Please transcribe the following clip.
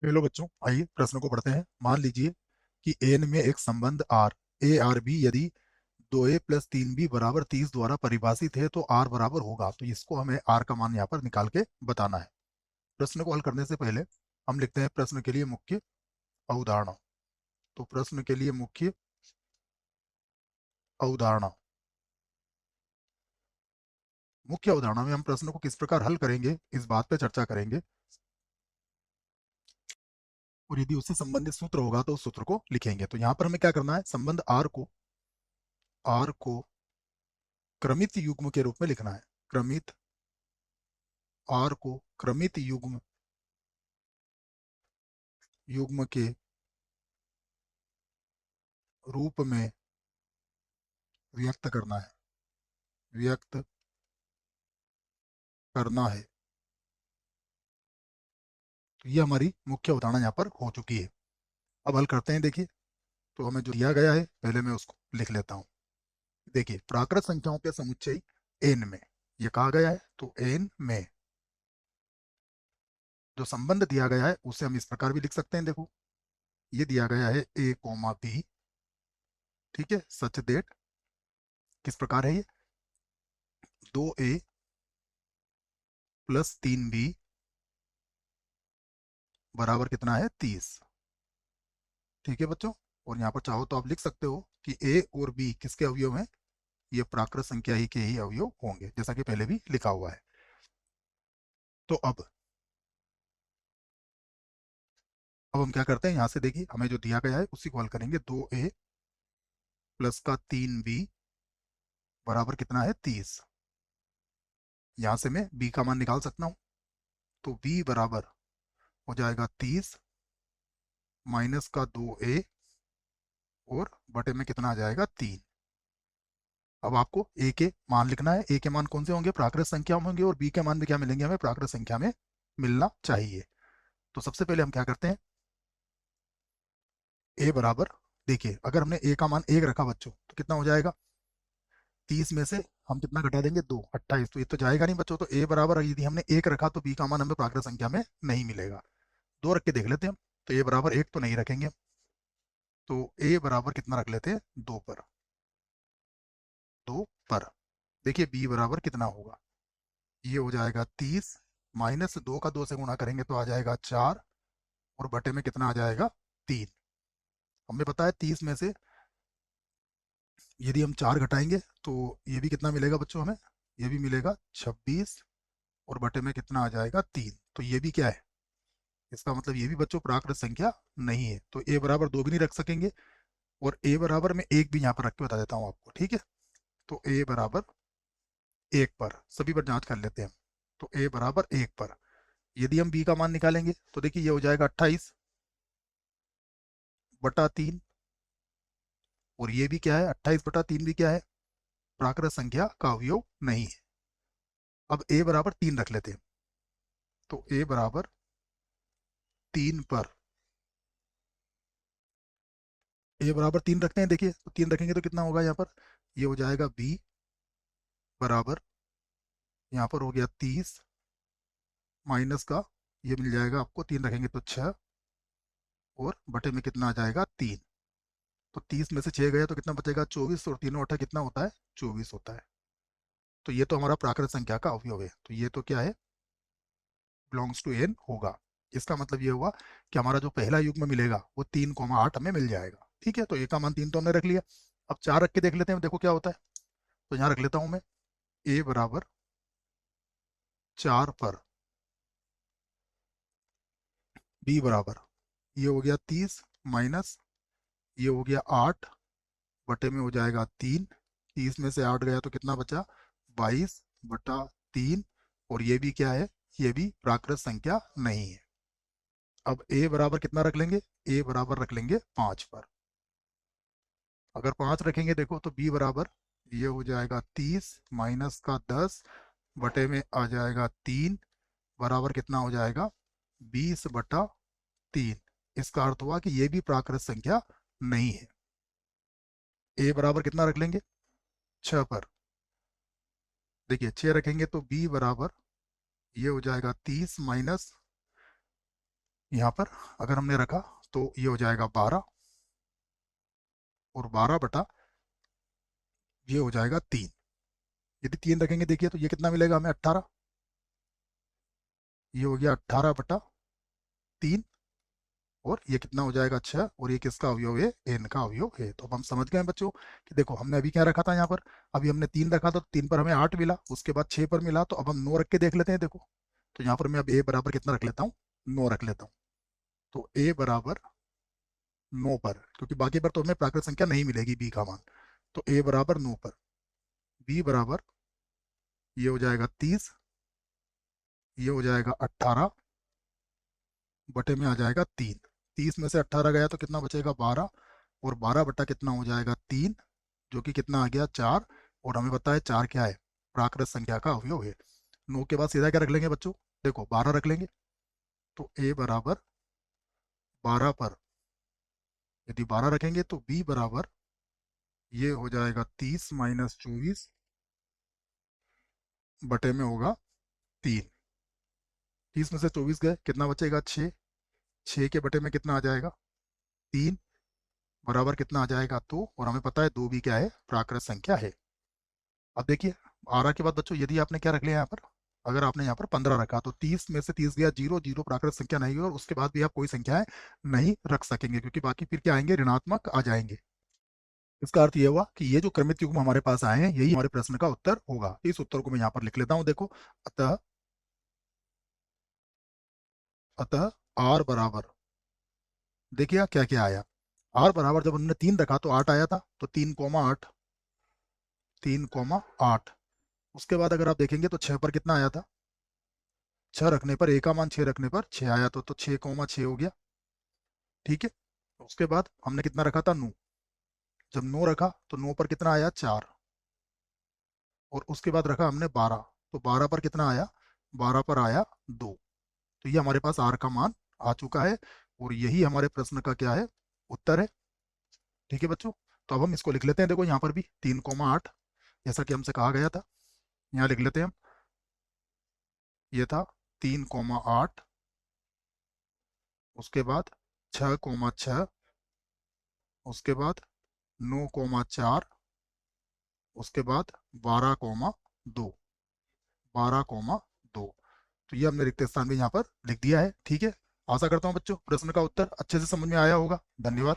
Hello बच्चों, आइए प्रश्न को पढ़ते हैं। मान लीजिए कि एन में एक संबंध आर ए आर बी यदि 2a+3b बराबर 30 द्वारा परिभाषित है तो आर बराबर होगा। तो इसको हमें आर का मान यहाँ पर निकाल के बताना है। प्रश्न को हल करने से पहले हम लिखते हैं प्रश्न के लिए मुख्य अवधारणा। तो प्रश्न के लिए मुख्य अवधारणा, मुख्य अवधारणा में हम प्रश्न को किस प्रकार हल करेंगे इस बात पे चर्चा करेंगे, और यदि उससे संबंधित सूत्र होगा तो उस सूत्र को लिखेंगे। तो यहाँ पर हमें क्या करना है, संबंध आर को क्रमित युग्म के रूप में लिखना है। क्रमित आर को क्रमित युग्म युग्म के रूप में व्यक्त करना है, व्यक्त करना है। तो ये हमारी मुख्य अवधारणा यहाँ पर हो चुकी है। अब हल करते हैं। देखिए, तो हमें जो दिया गया है पहले मैं उसको लिख लेता हूँ। देखिए, प्राकृत संख्याओं के समुच्चय एन में, ये कहा गया है, तो एन में जो संबंध दिया गया है उसे हम इस प्रकार भी लिख सकते हैं। देखो, ये दिया गया है ए कोमा बी, ठीक है, सच देट किस प्रकार है ये, 2a+3b बराबर कितना है, 30। ठीक है बच्चों, और यहाँ पर चाहो तो आप लिख सकते हो कि ए और बी किसके अवयव हैं, ये प्राकृत संख्या ही के ही अवयव होंगे, जैसा कि पहले भी लिखा हुआ है। तो अब हम क्या करते हैं, यहाँ से देखिए हमें जो दिया गया है उसी को हल करेंगे। 2a+3b बराबर कितना है, 30। यहाँ से मैं b का मान निकाल सकता हूँ। तो b बराबर हो जाएगा 30 माइनस का 2a और बटे में कितना आ जाएगा, 3। अब आपको a के मान लिखना है। a के मान कौन से होंगे, प्राकृत संख्या में होंगे, और b के मान भी क्या मिलेंगे, हमें प्राकृत संख्या में मिलना चाहिए। तो सबसे पहले हम क्या करते हैं, a बराबर, देखिए अगर हमने a का मान 1 रखा बच्चों तो कितना हो जाएगा, 30 में से हम कितना घटा देंगे, 2, 28। तो ये तो जाएगा नहीं बच्चों। तो a बराबर यदि हमने 1 रखा तो b का मान हमें प्राकृत संख्या में नहीं मिलेगा। 2 रख के देख लेते हैं हम। तो a बराबर 1 तो नहीं रखेंगे, तो a बराबर कितना रख लेते हैं, 2 पर। 2 पर देखिए b बराबर कितना होगा, ये हो जाएगा 30 माइनस 2 का 2 से गुणा करेंगे तो आ जाएगा 4, और बटे में कितना आ जाएगा, 3। हमें पता है 30 में से यदि हम 4 घटाएंगे तो ये भी कितना मिलेगा बच्चों हमें, ये भी मिलेगा 26, और बटे में कितना आ जाएगा, 3। तो ये भी क्या है, इसका मतलब ये भी बच्चों प्राकृत संख्या नहीं है। तो a बराबर 2 भी नहीं रख सकेंगे, और a बराबर मैं 1 भी यहाँ पर रख के बता देता हूँ आपको, ठीक है। तो a बराबर 1 पर, सभी पर जांच कर लेते हैं हम। तो a बराबर 1 पर यदि हम b का मान निकालेंगे तो देखिए ये हो जाएगा 28/3, और ये भी क्या है, 28/3 भी क्या है, प्राकृत संख्या का अवयव नहीं है। अब a बराबर 3 रख लेते हैं। तो a बराबर 3 पर, a बराबर 3 रखते हैं। देखिए, तो 3 रखेंगे तो कितना होगा यहाँ पर, ये हो जाएगा b बराबर, यहाँ पर हो गया 30 माइनस का, ये मिल जाएगा आपको, 3 रखेंगे तो 6, और बटे में कितना आ जाएगा, 3। तो 30 में से 6 गया तो कितना बचेगा, 24, और तीनों अठा कितना होता है, 24 होता है। तो ये तो हमारा प्राकृत संख्या का अवयव है। तो ये तो क्या है, बिलोंग्स टू एन होगा। इसका मतलब ये हुआ कि हमारा जो पहला युग्म मिलेगा वो 3,8 हमें मिल जाएगा। ठीक है, तो ए का मान 3 तो हमने रख लिया। अब 4 रख के देख लेते हैं, देखो क्या होता है। तो यहाँ रख लेता हूँ मैं, ए बराबर 4 पर, बी बराबर, ये हो गया 30 माइनस, ये हो गया 8, बटे में हो जाएगा 3। 30 में से 8 गया तो कितना बचा, 22/3, और ये भी क्या है, ये भी प्राकृत संख्या नहीं है। अब a बराबर कितना रख लेंगे, a बराबर रख लेंगे 5 पर। अगर 5 रखेंगे देखो तो b बराबर, ये हो जाएगा 30 माइनस का 10, बटे में आ जाएगा 3, बराबर कितना हो जाएगा, 20/3। इसका अर्थ हुआ कि ये भी प्राकृत संख्या नहीं है। a बराबर कितना रख लेंगे, 6 पर। देखिए 6 रखेंगे तो b बराबर, ये हो जाएगा 30 माइनस, यहाँ पर अगर हमने रखा तो ये हो जाएगा 12 और 12 बटा ये हो जाएगा 3। यदि 3 रखेंगे देखिए तो ये कितना मिलेगा हमें 18। ये हो गया 18/3 और ये कितना हो जाएगा 6 और ये किसका अवयव है n का अवयव है। तो अब हम समझ गए हैं बच्चों कि देखो हमने अभी क्या रखा था यहाँ पर, अभी हमने 3 रखा था तो 3 पर हमें 8 मिला, उसके बाद 6 पर मिला, तो अब हम 9 रख के देख लेते हैं। देखो तो यहाँ पर मैं अब a बराबर कितना रख लेता हूँ, 9 रख लेता हूँ। तो a बराबर 9 पर, क्योंकि बाकी पर तो हमें प्राकृत संख्या नहीं मिलेगी b का मान, तो a बराबर 9 पर, b बराबर ये हो जाएगा 30, ये हो जाएगा 18 बटे में आ जाएगा 3। 30 में से 18 गया तो कितना बचेगा 12 और 12 बटा कितना हो जाएगा 3, जो कि कितना आ गया 4। और हमें पता है 4 क्या है, प्राकृत संख्या का अवयव है। 9 के बाद सीधा क्या रख लेंगे बच्चों, देखो 12 रख लेंगे। तो a बराबर 12 पर यदि 12 रखेंगे तो b बराबर ये हो जाएगा 30 माइनस 24 बटे में होगा 3। 30 में से 24 गए, कितना बचेगा 6। 6 के बटे में कितना आ जाएगा 3 बराबर कितना आ जाएगा 2, और हमें पता है 2 भी क्या है, प्राकृत संख्या है। अब देखिए 12 के बाद बच्चों यदि आपने क्या रख लिया यहाँ पर, अगर आपने यहाँ पर 15 रखा तो 30 में से 30 गया 0, 0 प्राकृत संख्या नहीं है और उसके बाद भी आप कोई संख्याएं नहीं रख सकेंगे, क्योंकि बाकी फिर क्या आएंगे, ऋणात्मक आ जाएंगे। इसका अर्थ ये हुआ कि ये जो क्रमित युग्म हमारे पास आए हैं यही हमारे प्रश्न का उत्तर होगा। इस उत्तर को मैं यहाँ पर लिख लेता हूँ। देखो अतः अतः आर बराबर, देखिए क्या क्या आया, आर बराबर जब हमने 3 रखा तो 8 आया था, तो 3,8, 3,8। उसके बाद अगर आप देखेंगे तो 6 पर कितना आया था, 6 रखने पर, ए का मान 6 रखने पर 6 आया, तो 6,6 हो गया। ठीक है, उसके बाद हमने कितना रखा था 9, जब 9 रखा तो 9 पर कितना आया 4, और उसके बाद रखा हमने 12, तो 12 पर कितना आया, 12 पर आया 2। तो ये हमारे पास आर का मान आ चुका है और यही हमारे प्रश्न का क्या है, उत्तर है। ठीक है बच्चों, तो अब हम इसको लिख लेते हैं। देखो यहाँ पर भी 3,8 जैसा कि हमसे कहा गया था, यहाँ लिख लेते हैं हम। ये था 3,8, उसके बाद 6,6, उसके बाद 9,4, उसके बाद 12,2, 12,2। तो ये हमने रिक्त स्थान भी यहाँ पर लिख दिया है। ठीक है, आशा करता हूँ बच्चों प्रश्न का उत्तर अच्छे से समझ में आया होगा। धन्यवाद।